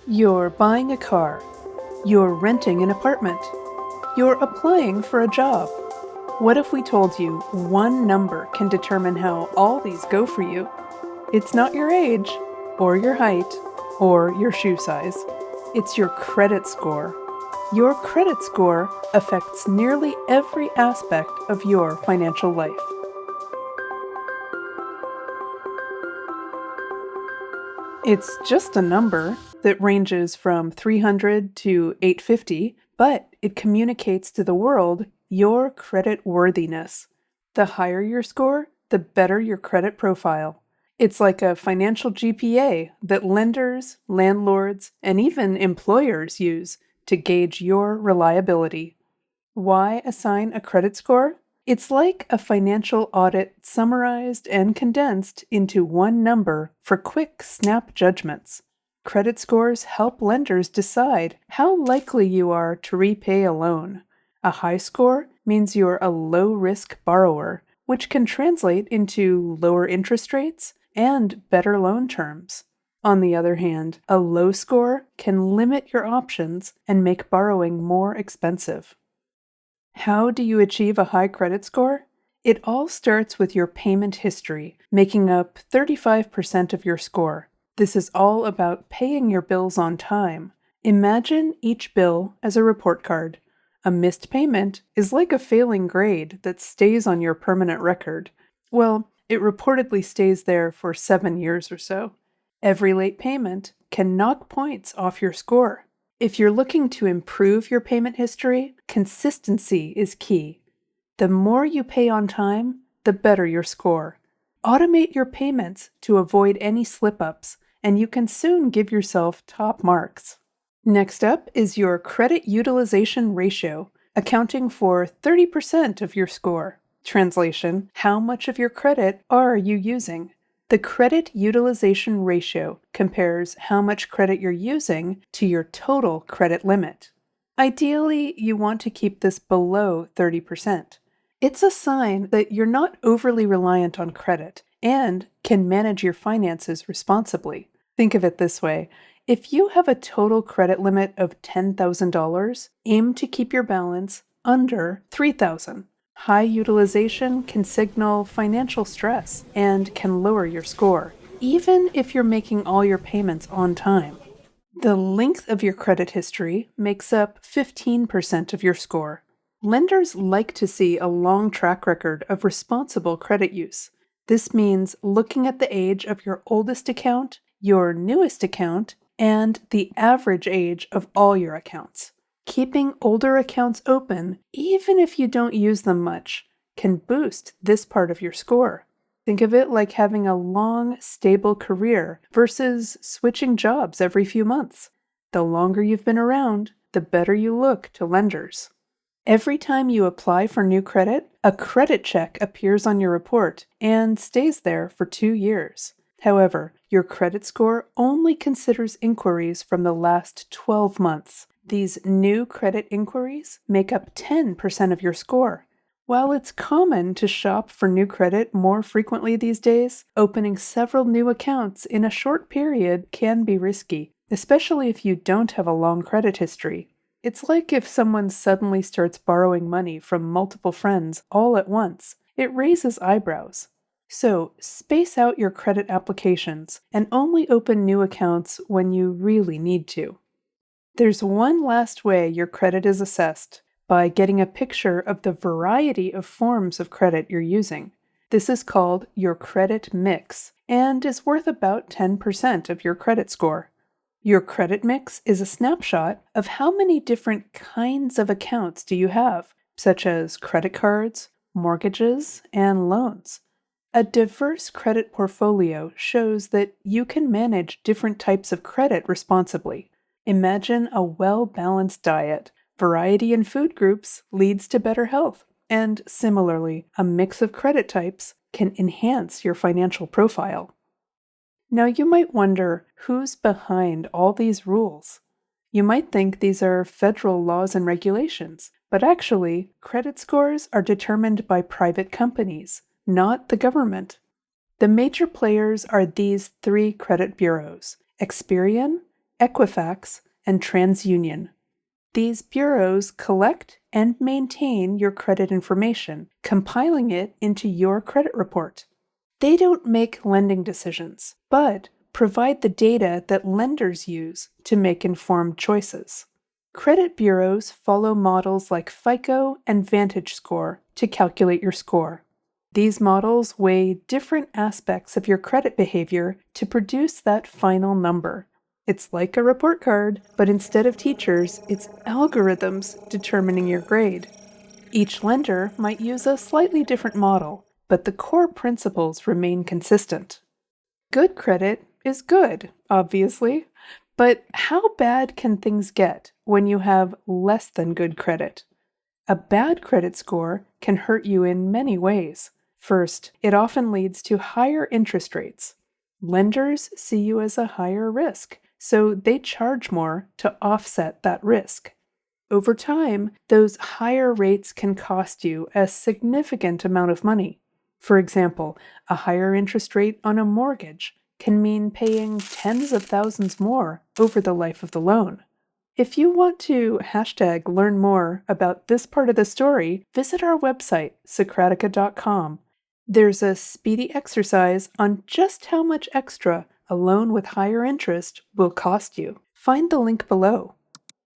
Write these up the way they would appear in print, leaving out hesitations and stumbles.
You're buying a car. You're renting an apartment. You're applying for a job. What if we told you one number can determine how all these go for you? It's not your age, or your height, or your shoe size. It's your credit score. Your credit score affects nearly every aspect of your financial life. It's just a number that ranges from 300 to 850, but it communicates to the world your credit worthiness. The higher your score, the better your credit profile. It's like a financial GPA that lenders, landlords, and even employers use to gauge your reliability. Why assign a credit score? It's like a financial audit summarized and condensed into one number for quick snap judgments. Credit scores help lenders decide how likely you are to repay a loan. A high score means you're a low-risk borrower, which can translate into lower interest rates and better loan terms. On the other hand, a low score can limit your options and make borrowing more expensive. How do you achieve a high credit score? It all starts with your payment history, making up 35% of your score. This is all about paying your bills on time. Imagine each bill as a report card. A missed payment is like a failing grade that stays on your permanent record. Well, it reportedly stays there for 7 years or so. Every late payment can knock points off your score. If you're looking to improve your payment history, consistency is key. The more you pay on time, the better your score. Automate your payments to avoid any slip-ups, and you can soon give yourself top marks. Next up is your credit utilization ratio, accounting for 30% of your score. Translation: how much of your credit are you using? The credit utilization ratio compares how much credit you're using to your total credit limit. Ideally, you want to keep this below 30%. It's a sign that you're not overly reliant on credit and can manage your finances responsibly. Think of it this way. If you have a total credit limit of $10,000, aim to keep your balance under $3,000. High utilization can signal financial stress and can lower your score, even if you're making all your payments on time. The length of your credit history makes up 15% of your score. Lenders like to see a long track record of responsible credit use. This means looking at the age of your oldest account, your newest account, and the average age of all your accounts. Keeping older accounts open, even if you don't use them much, can boost this part of your score. Think of it like having a long, stable career versus switching jobs every few months. The longer you've been around, the better you look to lenders. Every time you apply for new credit, a credit check appears on your report and stays there for 2 years. However, your credit score only considers inquiries from the last 12 months. These new credit inquiries make up 10% of your score. While it's common to shop for new credit more frequently these days, opening several new accounts in a short period can be risky, especially if you don't have a long credit history. It's like if someone suddenly starts borrowing money from multiple friends all at once. It raises eyebrows. So, space out your credit applications and only open new accounts when you really need to. There's one last way your credit is assessed, by getting a picture of the variety of forms of credit you're using. This is called your credit mix and is worth about 10% of your credit score. Your credit mix is a snapshot of how many different kinds of accounts do you have, such as credit cards, mortgages, and loans. A diverse credit portfolio shows that you can manage different types of credit responsibly. Imagine a well-balanced diet. Variety in food groups leads to better health, and similarly, a mix of credit types can enhance your financial profile. Now you might wonder who's behind all these rules. You might think these are federal laws and regulations, but actually, credit scores are determined by private companies, not the government. The major players are these 3 credit bureaus: Experian, Equifax, and TransUnion. These bureaus collect and maintain your credit information, compiling it into your credit report. They don't make lending decisions, but provide the data that lenders use to make informed choices. Credit bureaus follow models like FICO and VantageScore to calculate your score. These models weigh different aspects of your credit behavior to produce that final number. It's like a report card, but instead of teachers, it's algorithms determining your grade. Each lender might use a slightly different model, but the core principles remain consistent. Good credit is good, obviously, but how bad can things get when you have less than good credit? A bad credit score can hurt you in many ways. First, it often leads to higher interest rates. Lenders see you as a higher risk, so they charge more to offset that risk. Over time, those higher rates can cost you a significant amount of money. For example, a higher interest rate on a mortgage can mean paying tens of thousands more over the life of the loan. If you want to #learn more about this part of the story, visit our website, Socratica.com. There's a speedy exercise on just how much extra a loan with higher interest will cost you. Find the link below.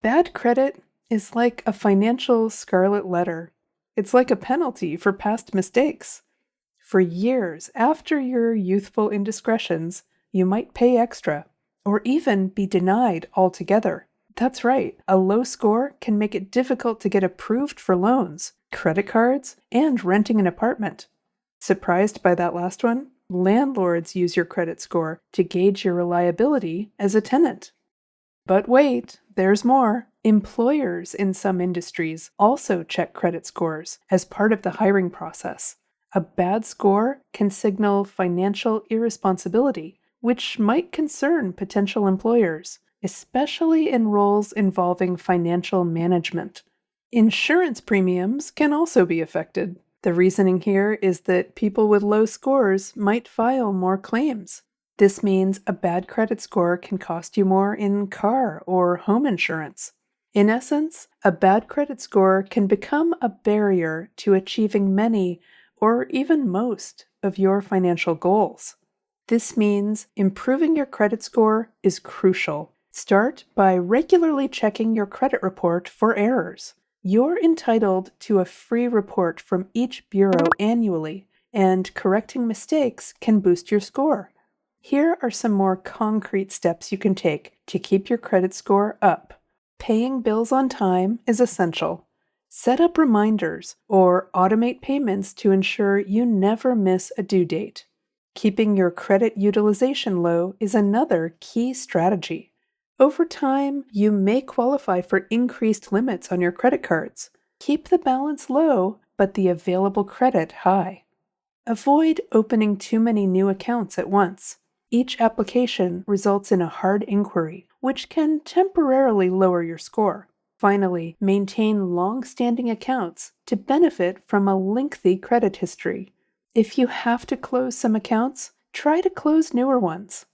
Bad credit is like a financial scarlet letter. It's like a penalty for past mistakes. For years after your youthful indiscretions, you might pay extra, or even be denied altogether. That's right, a low score can make it difficult to get approved for loans, credit cards, and renting an apartment. Surprised by that last one? Landlords use your credit score to gauge your reliability as a tenant. But wait, there's more. Employers in some industries also check credit scores as part of the hiring process. A bad score can signal financial irresponsibility, which might concern potential employers, especially in roles involving financial management. Insurance premiums can also be affected. The reasoning here is that people with low scores might file more claims. This means a bad credit score can cost you more in car or home insurance. In essence, a bad credit score can become a barrier to achieving many or even most of your financial goals. This means improving your credit score is crucial. Start by regularly checking your credit report for errors. You're entitled to a free report from each bureau annually, and correcting mistakes can boost your score. Here are some more concrete steps you can take to keep your credit score up. Paying bills on time is essential. Set up reminders or automate payments to ensure you never miss a due date. Keeping your credit utilization low is another key strategy. Over time, you may qualify for increased limits on your credit cards. Keep the balance low, but the available credit high. Avoid opening too many new accounts at once. Each application results in a hard inquiry, which can temporarily lower your score. Finally, maintain long-standing accounts to benefit from a lengthy credit history. If you have to close some accounts, try to close newer ones.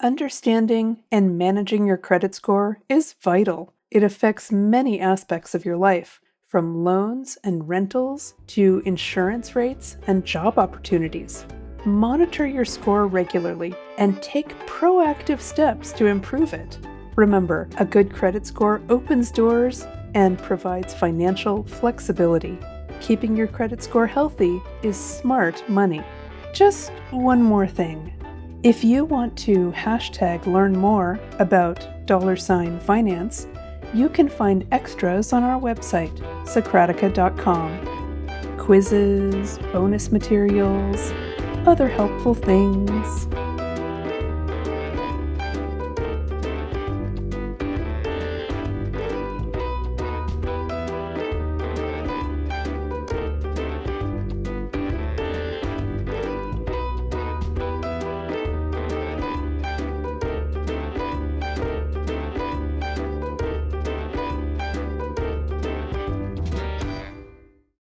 Understanding and managing your credit score is vital. It affects many aspects of your life, from loans and rentals to insurance rates and job opportunities. Monitor your score regularly and take proactive steps to improve it. Remember, a good credit score opens doors and provides financial flexibility. Keeping your credit score healthy is smart money. Just one more thing. If you want to #learn more about $finance, you can find extras on our website, Socratica.com. Quizzes, bonus materials, other helpful things.